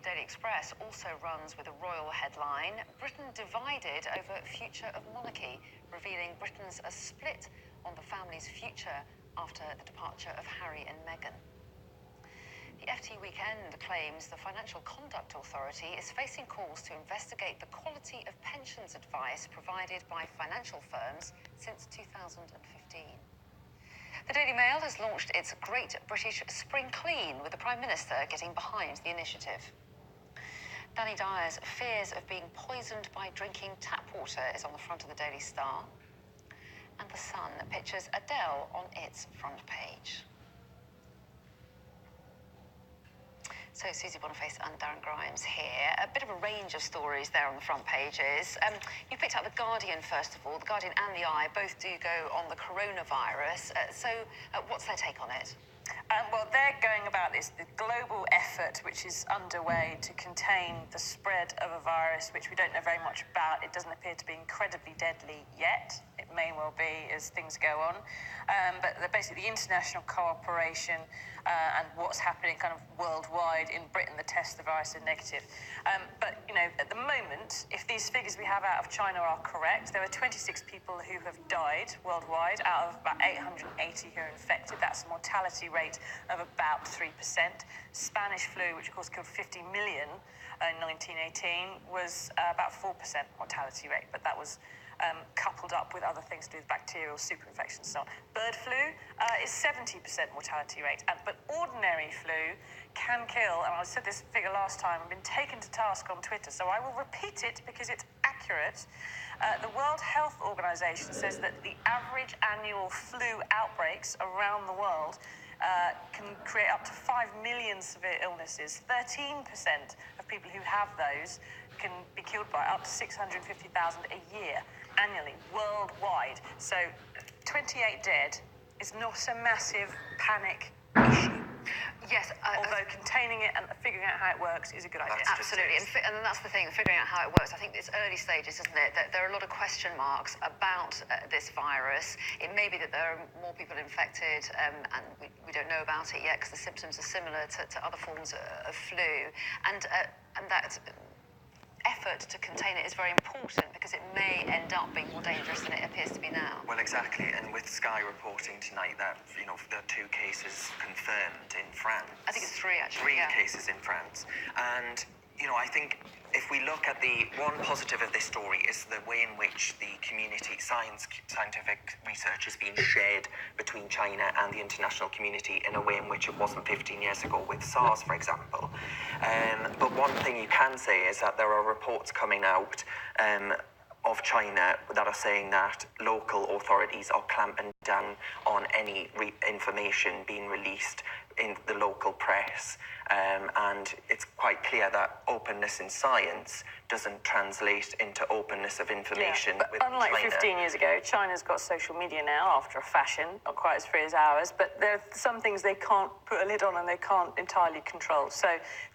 Daily Express also runs with a royal headline, Britain divided over future of monarchy, revealing Britain's a split on the family's future after the departure of Harry and Meghan. The FT Weekend claims the Financial Conduct Authority is facing calls to investigate the quality of pensions advice provided by financial firms since 2015. The Daily Mail has launched its Great British Spring Clean, with the Prime Minister getting behind the initiative. Danny Dyer's fears of being poisoned by drinking tap water is on the front of the Daily Star. And The Sun pictures Adele on its front page. So Susie Boniface and Darren Grimes here. A bit of a range of stories there on the front pages. You picked out The Guardian first of all. The Guardian and The Eye both do go on the coronavirus. What's their take on it? Well, they're going about this the global effort which is underway to contain the spread of a virus which we don't know very much about. It doesn't appear to be incredibly deadly yet. It may well be as things go on. But basically the international cooperation and what's happening kind of worldwide. In Britain, the tests of the virus are negative. But, you know, at the moment, if these figures we have out of China are correct, there are 26 people who have died worldwide out of about 880 who are infected. That's a mortality rate of about 3%. Spanish flu, which of course killed 50 million in 1918, was about 4% mortality rate, but that was coupled up with other things to do with bacterial superinfections and so on. Bird flu is 70% mortality rate, but ordinary flu can kill, and I said this figure last time, I've been taken to task on Twitter, so I will repeat it because it's accurate. The World Health Organization says that the average annual flu outbreaks around the world can create up to 5 million severe illnesses. 13% of people who have those can be killed by up to 650,000 a year annually, worldwide. So 28 dead is not a massive panic issue. Yes, although containing it and figuring out how it works is a good idea. Absolutely, and that's the thing, figuring out how it works. I think it's early stages, isn't it? That there are a lot of question marks about this virus. It may be that there are more people infected, and we don't know about it yet because the symptoms are similar to other forms of flu, and that effort to contain it is very important because it may end up being more dangerous than it appears to be now. Well, exactly, and with Sky reporting tonight that, you know, there are 2 cases confirmed in France. I think it's 3, actually. 3 cases in France. And, you know, I think if we look at the one positive of this story is the way in which the community, scientific research is being shared between China and the international community in a way in which it wasn't 15 years ago with SARS, for example. But one thing you can say is that there are reports coming out of China that are saying that local authorities are clamping down on any information being released in the local press. And it's quite clear that openness in science doesn't translate into openness of information. Yeah, but unlike China. 15 years ago, China's got social media now after a fashion, not quite as free as ours, but there are some things they can't put a lid on and they can't entirely control. So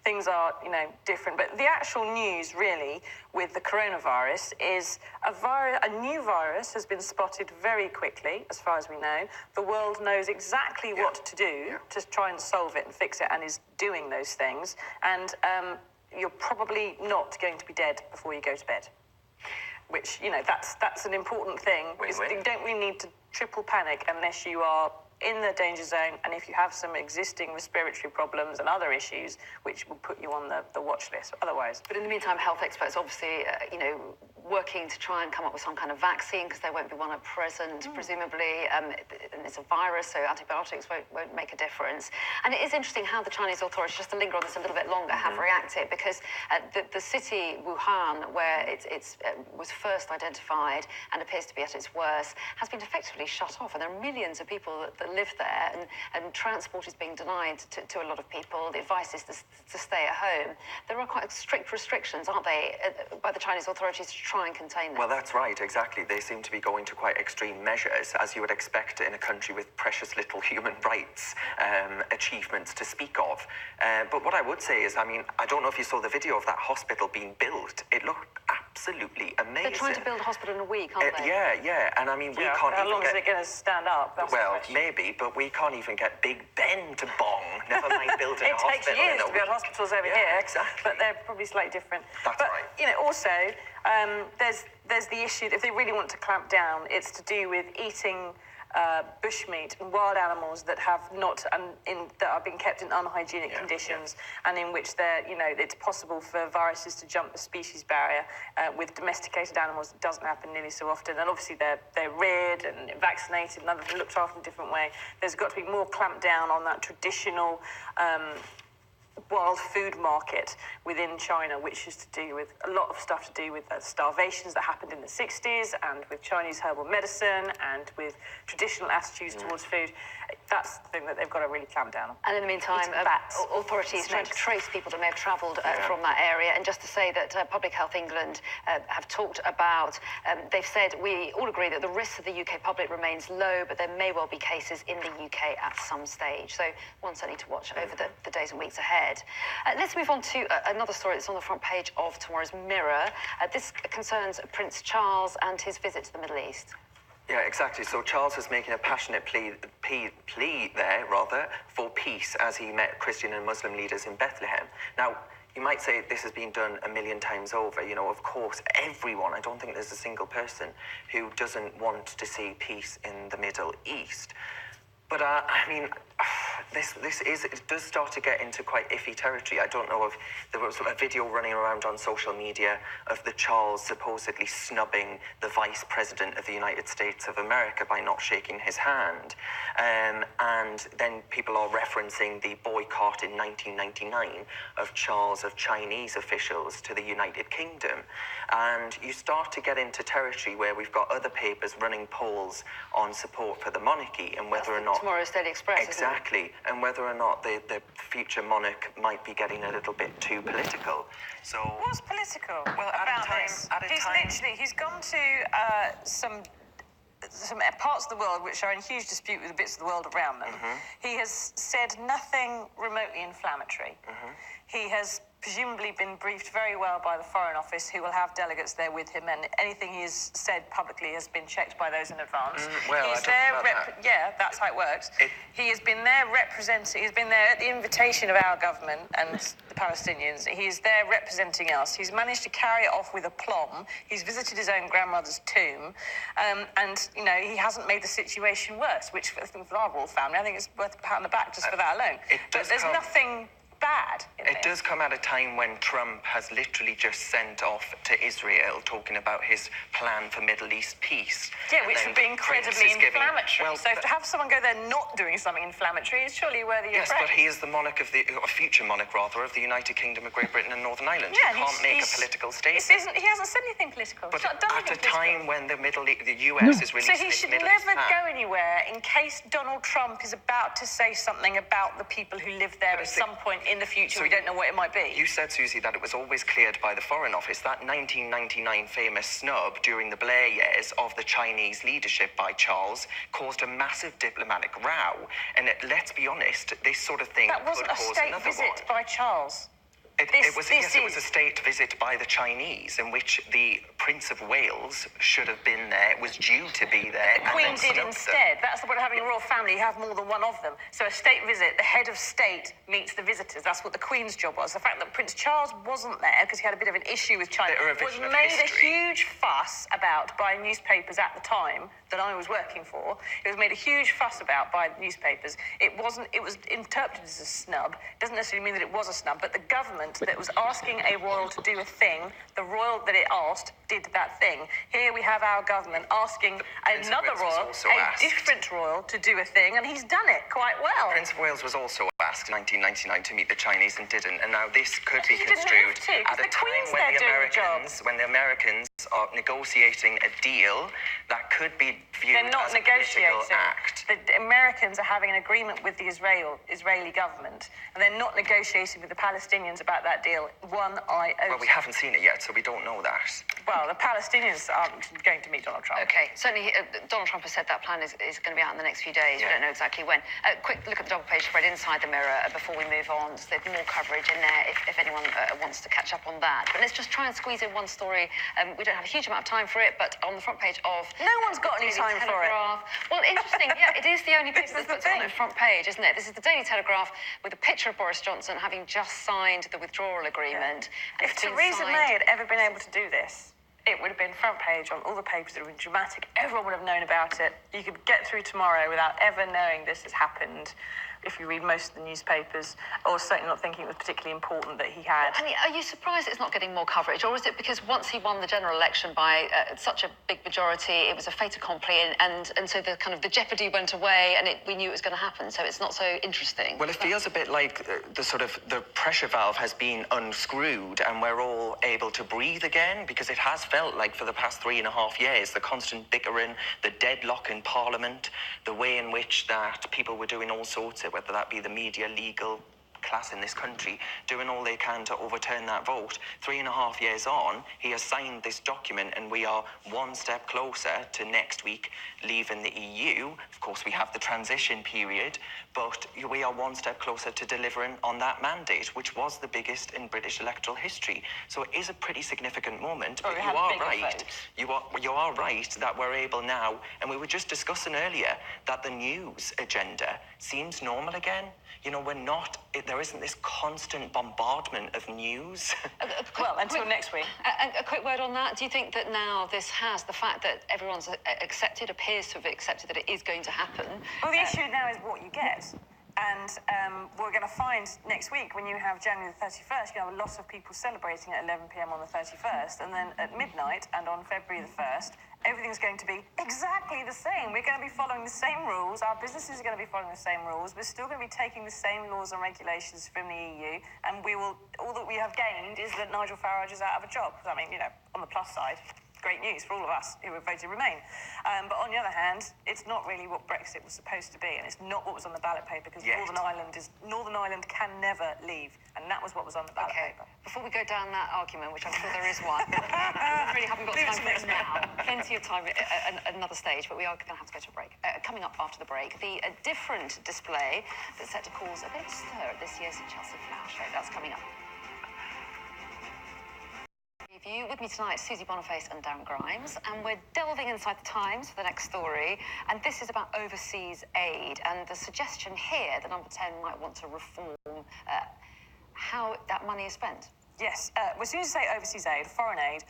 things are, you know, different. But the actual news, really, with the coronavirus is a new virus has been spotted very quickly, as far as we know. The world knows exactly what to do to try and solve it and fix it, and is doing those things. And you're probably not going to be dead before you go to bed. Which, you know, that's an important thing. You don't really need to triple panic unless you are in the danger zone, and if you have some existing respiratory problems and other issues, which will put you on the watch list otherwise. But in the meantime, health experts obviously, working to try and come up with some kind of vaccine, because there won't be one at present, presumably. And it's a virus, so antibiotics won't make a difference. And it is interesting how the Chinese authorities, just to linger on this a little bit longer, have reacted, because the city, Wuhan, where it was first identified and appears to be at its worst, has been effectively shut off. And there are millions of people that live there, and transport is being denied to a lot of people. The advice is to stay at home. There are quite strict restrictions, aren't they, by the Chinese authorities to try and contain this? Well, that's right, exactly. They seem to be going to quite extreme measures, as you would expect in a country with precious little human rights achievements to speak of. But what I would say is, I mean, I don't know if you saw the video of that hospital being built. It looked absolutely amazing. They're trying to build a hospital in a week, aren't they? Yeah. And I mean, we can't how even long get... is it going to stand up? That's the Well, question. maybe, but we can't even get Big Ben to bong. Never mind building a It takes hospital. years in a to build week. hospitals over Yeah, here, exactly. but they're probably slightly different. That's but, right. you know, also, there's the issue that if they really want to clamp down, it's to do with eating bushmeat and wild animals that have not that are being kept in unhygienic conditions, and in which it's possible for viruses to jump the species barrier. With domesticated animals, it doesn't happen nearly so often, and obviously they're reared and vaccinated and looked after in a different way. There's got to be more clamped down on that traditional wild food market within China, which is to do with a lot of stuff to do with the starvations that happened in the 60s, and with Chinese herbal medicine, and with traditional attitudes towards food. That's the thing that they've got to really clamp down on. And in the meantime, authorities trying to trace people that may have travelled from that area. And just to say that Public Health England have talked about, they've said, we all agree that the risk of the UK public remains low, but there may well be cases in the UK at some stage. So one certainly to watch over the days and weeks ahead. Let's move on to another story that's on the front page of tomorrow's Mirror. This concerns Prince Charles and his visit to the Middle East. Yeah, exactly. So Charles was making a passionate plea for peace as he met Christian and Muslim leaders in Bethlehem. Now, you might say this has been done a million times over. You know, of course, everyone, I don't think there's a single person who doesn't want to see peace in the Middle East. But, I mean, it does start to get into quite iffy territory. I don't know if there was a video running around on social media of the Charles supposedly snubbing the Vice President of the United States of America by not shaking his hand. And then people are referencing the boycott in 1999 of Chinese officials to the United Kingdom. And you start to get into territory where we've got other papers running polls on support for the monarchy and whether or not... Tomorrow's Daily Express, Exactly, and whether or not the future monarch might be getting a little bit too political. So What's political Well, about this? He's gone to some parts of the world which are in huge dispute with the bits of the world around them. He has said nothing remotely inflammatory. He has presumably been briefed very well by the Foreign Office, who will have delegates there with him, and anything he has said publicly has been checked by those in advance. Well, He's I don't there, know about that. yeah, that's how it works. He has been there representing. He's been there at the invitation of our government and the Palestinians. He's there representing us. He's managed to carry it off with aplomb. He's visited his own grandmother's tomb, and he hasn't made the situation worse. Which I think for our royal family, I think it's worth a pat on the back just for that alone. But there's nothing bad in It does come at a time when Trump has literally just sent off to Israel talking about his plan for Middle East peace. Yeah, which would be incredibly inflammatory. So to have someone go there not doing something inflammatory is surely worthy of praise. Yes, but he is the monarch of a future monarch, rather, of the United Kingdom of Great Britain and Northern Ireland. Yeah, he can't make a political statement. He hasn't said anything political. But He's not done at a anything time political. when the US is releasing So he its should Middle never East go plan. anywhere in case Donald Trump is about to say something about the people who live there at some point in the future. So we don't know what it might be. You said, Susie, that it was always cleared by the Foreign Office. That 1999 famous snub during the Blair years of the Chinese leadership by Charles caused a massive diplomatic row. And let's be honest, this sort of thing That wasn't could a cause state another visit one. by Charles. It was a state visit by the Chinese in which the Prince of Wales should have been there, was due to be there. The Queen did instead. That's the point of having a royal family. You have more than one of them. So a state visit, the head of state meets the visitors. That's what the Queen's job was. The fact that Prince Charles wasn't there because he had a bit of an issue with China was made a huge fuss about by newspapers at the time that I was working for. It was made a huge fuss about by newspapers. It was interpreted as a snub. Doesn't necessarily mean that it was a snub, but the government that was asking a royal to do a thing, the royal that it asked did that thing. Here we have our government asking another royal, a different royal, to do a thing, and he's done it quite well. Prince of Wales was also asked in 1999 to meet the Chinese and didn't, and now this could be construed at a time when the Americans are negotiating a deal that could be viewed They're not as a political negotiating. act. The Americans are having an agreement with the Israeli government, and they're not negotiating with the Palestinians about that deal one iota. Well, we haven't seen it yet, so we don't know that. Well, the Palestinians aren't going to meet Donald Trump. Okay, certainly Donald Trump has said that plan is going to be out in the next few days. Yeah. We don't know exactly when. Quick look at the double page spread inside the Mirror before we move on. So there's more coverage in there if anyone wants to catch up on that. But let's just try and squeeze in one story. We don't have a huge amount of time for it, but on the front page of... No one's got any Daily time for it. Telegraph. Well, interesting. Yeah, it is the only paper This is the that's on thing. the front page, isn't it? This is the Daily Telegraph with a picture of Boris Johnson having just signed the withdrawal agreement. And If it's been Theresa signed- May had ever been able to do this, it would have been front page on all the papers. It would have been dramatic. Everyone would have known about it. You could get through tomorrow without ever knowing this has happened if you read most of the newspapers, or certainly not thinking it was particularly important that he had. Annie, are you surprised it's not getting more coverage, or is it because once he won the general election by such a big majority, it was a fait accompli, and so the kind of the jeopardy went away, and we knew it was going to happen, so it's not so interesting? Well, it feels a bit like the pressure valve has been unscrewed and we're all able to breathe again, because it has felt like for the past 3.5 years, the constant bickering, the deadlock in Parliament, the way in which that people were doing all sorts of, whether that be the media, legal class in this country, doing all they can to overturn that vote. 3.5 years on, he has signed this document and we are one step closer to next week leaving the EU. Of course, we have the transition period, but we are one step closer to delivering on that mandate, which was the biggest in British electoral history. So it is a pretty significant moment, but we you have are bigger right. votes. You are right that we're able now, and we were just discussing earlier that the news agenda seems normal again. You know, there isn't this constant bombardment of news. Well, until next week. A quick word on that. Do you think that now the fact that everyone's appears to have accepted that it is going to happen? Well, the issue now is what you get. And we're going to find next week, when you have January the 31st, you have a lot of people celebrating at 11 p.m. on the 31st, and then at midnight and on February the 1st, everything's going to be exactly the same. We're going to be following the same rules. Our businesses are going to be following the same rules. We're still going to be taking the same laws and regulations from the EU, and all that we have gained is that Nigel Farage is out of a job. I mean, you know, on the plus side, great news for all of us who have voted Remain. But on the other hand, it's not really what Brexit was supposed to be, and it's not what was on the ballot paper, because Northern Ireland can never leave, and that was what was on the ballot paper. Before we go down that argument, which I'm sure there is one, we really haven't got time for it now. Plenty of time at another stage, but we are going to have to go to a break. Coming up after the break, the different display that's set to cause a bit of a stir at this year's Chelsea Flower Show. That's coming up. You with me tonight, Susie Boniface and Darren Grimes, and we're delving inside the Times for the next story, and this is about overseas aid, and the suggestion here that Number 10 might want to reform how that money is spent. Yes, as soon as you say overseas aid, foreign aid,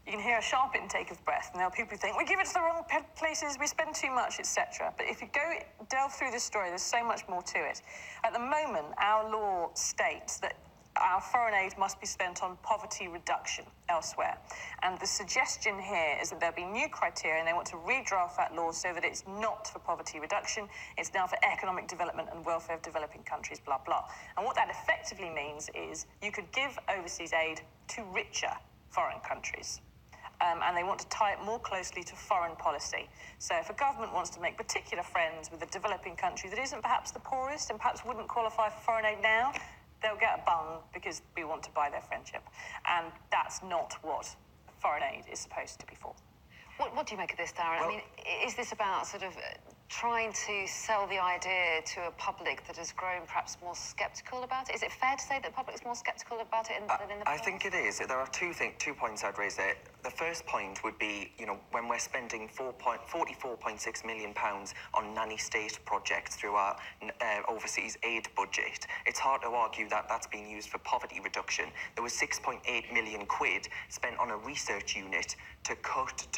you can hear a sharp intake of breath, and there are people who think, we give it to the wrong places, we spend too much, etc. But if you delve through this story, there's so much more to it. At the moment, our law states that our foreign aid must be spent on poverty reduction elsewhere. And the suggestion here is that there'll be new criteria, and they want to redraft that law so that it's not for poverty reduction, it's now for economic development and welfare of developing countries, blah, blah. And what that effectively means is you could give overseas aid to richer foreign countries. And they want to tie it more closely to foreign policy. So if a government wants to make particular friends with a developing country that isn't perhaps the poorest and perhaps wouldn't qualify for foreign aid now, they'll get a bung because we want to buy their friendship. And that's not what foreign aid is supposed to be for. What do you make of this, Darren? I mean, is this about sort of trying to sell the idea to a public that has grown perhaps more sceptical about it? Is it fair to say that the public's more sceptical about it than in the past? I think it is. There are two points I'd raise there. The first point would be, you know, when we're spending £44.6 million on nanny state projects through our overseas aid budget, it's hard to argue that that's being used for poverty reduction. There was 6.8 million quid spent on a research unit to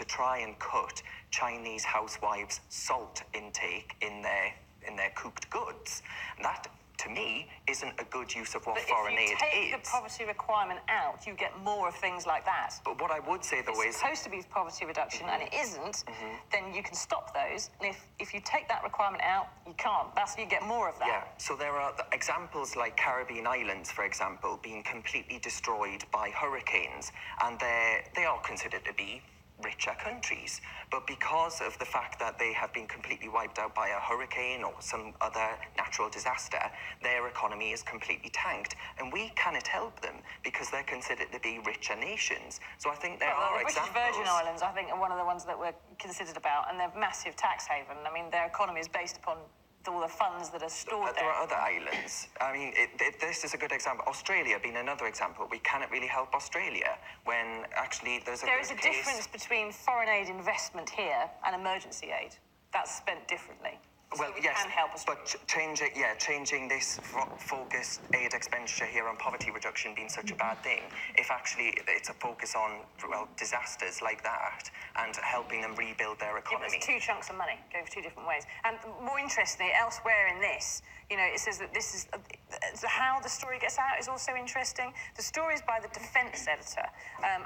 try and cut Chinese housewives' salt intake in their cooked goods. And that to me, isn't a good use of what But foreign if you aid take is. the poverty requirement out, you get more of things like that. But what I would say, though, It's is... supposed to be poverty reduction, and it isn't, then you can stop those. And if you take that requirement out, you can't. You get more of that. Yeah, so there are examples like Caribbean islands, for example, being completely destroyed by hurricanes, and they are considered to be richer countries. But because of the fact that they have been completely wiped out by a hurricane or some other natural disaster, their economy is completely tanked. And we cannot help them because they're considered to be richer nations. So I think there are the British examples... Virgin Islands, I think, are one of the ones that we're considered about, and they're massive tax haven. I mean, their economy is based upon all the funds that are stored There there. are other islands. I mean, this is a good example. Australia being another example. We cannot really help Australia when actually there's a There good is a case. difference between foreign aid investment here and emergency aid. That's spent differently. Well, so we yes, can help us. but changing this focused aid expenditure here on poverty reduction being such a bad thing, if actually it's a focus on, well, disasters like that and helping them rebuild their Yeah, but economy. it's two chunks of money going for two different ways. And more interestingly, elsewhere in this, it says that this is how the story gets out is also interesting. The story is by the defence editor,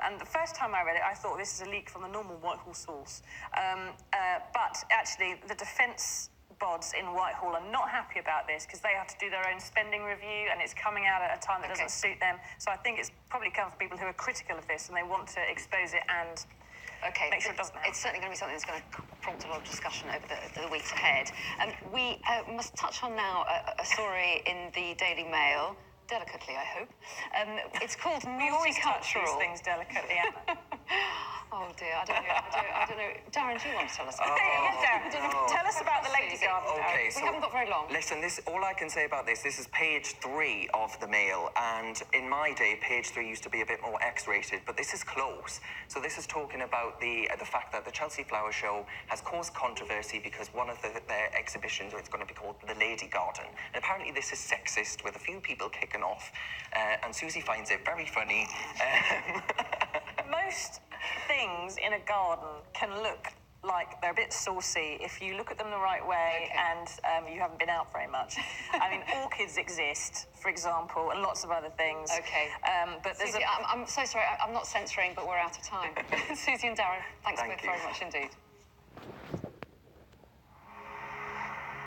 and the first time I read it, I thought this is a leak from the normal Whitehall source. But actually, the defence bods in Whitehall are not happy about this because they have to do their own spending review, and it's coming out at a time that doesn't suit them. So I think it's probably come from people who are critical of this and they want to expose it and make sure it doesn't happen. It's certainly going to be something that's going to prompt a lot of discussion over the weeks ahead. We must touch on now a story in the Daily Mail, delicately, I hope. It's called We always touch these Multicultural. things delicately, Anna. Oh dear, I don't know. Darren, do you want to tell us about Tell us about the Lady Garden. Okay, We so haven't got very long. Listen, all I can say about this is page 3 of the Mail, and in my day, page 3 used to be a bit more X-rated, but this is close. So this is talking about the fact that the Chelsea Flower Show has caused controversy because one of their exhibitions, it's going to be called the Lady Garden, and apparently this is sexist with a few people kicking off, and Susie finds it very funny. Most things in a garden can look like they're a bit saucy if you look at them the right way and you haven't been out very much. I mean, orchids exist, for example, and lots of other things. Okay. But there's Susie, I'm so sorry, I'm not censoring, but we're out of time. Susie and Darren, thanks Thank both you. very much indeed.